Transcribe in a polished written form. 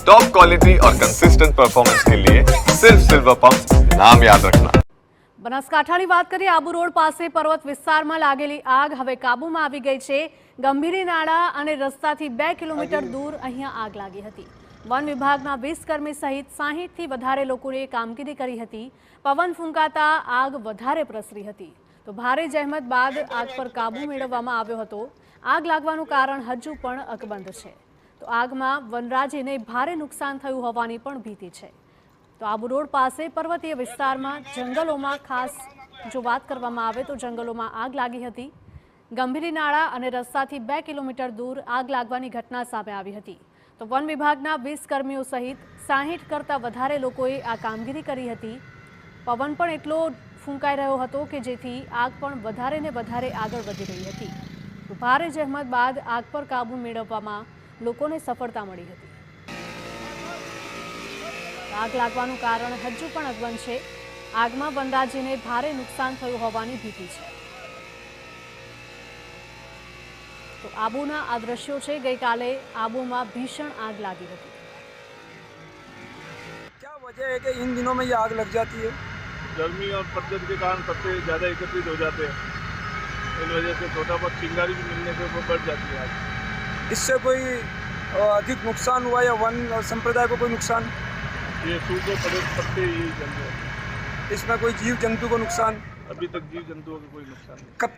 Top quality और consistent performance के लिए सिर्फ सिल्वर पंप नाम याद रखना। બનાસકાંઠાની વાત કરીએ, આબુ રોડ પાસે પર્વત વિસ્તારમાં લાગેલી આગ હવે કાબૂમાં આવી ગઈ છે। ગંભીરી નાળા અને રસ્તાથી 2 કિલોમીટર દૂર અહીંયા આગ લાગી હતી। વન વિભાગના 20 કર્મી સહિત 60 થી વધારે લોકોએ કામગીરી કરી હતી। પવન ફૂંકાતા આગ વધારે પ્રસરી હતી તો ભારે જહેમત બાદ આગ પર કાબુ મેળવવામાં આવ્યો હતો। આગ લાગવાનું કારણ હજુ પણ અકબંધ છે તો આગમાં વનરાજીને ભારે નુકસાન થયું હોવાની પણ ભીતિ છે। तो आबू रोड पासे पर्वतीय विस्तार में जंगलों में खास जो बात करवामां आवे तो जंगलों में आग लगी हती। गंभीरी नाळा अने रस्ताथी 2 किलोमीटर दूर आग लागवानी घटना सामे आवी हती तो वन विभागना 20 कर्मीओ सहित 60 करता वधारे लोकोए आ कामगीरी करी हती। पवन पण एटलो फूंकाई रह्यो हतो के जेथी आग पण वधारे ने वधारे आगळ वधी रही हती तो भारे जहमत बाद आग पर काबू मेळववामां लोकोने सफलता मळी हती। आग लागवानुं कारण हजू पण अकबंध छे। આગમાં વનરાજીને ભારે નુકસાન થયું હોવાની ભીતિ છે। તો આબુના આ દ્રશ્યો છે। ગઈકાલે આબુમાં ભીષણ આગ લાગી હતી। क्या वजह है कि इन दिनों में ये आग लग जाती है? गर्मी और पतझड़ के कारण पत्ते ज़्यादा एकत्रित हो जाते हैं, इन वजह से छोटा बहुत चिंगारी भी मिलने से वो बढ़ जाती है आग। इससे कोई अधिक नुकसान हुआ या वन संप्रदाय को कोई नुकसान? ये सूखे पड़े पत्ते ही जल रहे हैं। इसमें कोई जीव जंतु को नुकसान? अभी तक जीव जंतुओं को कोई नुकसान नहीं। कब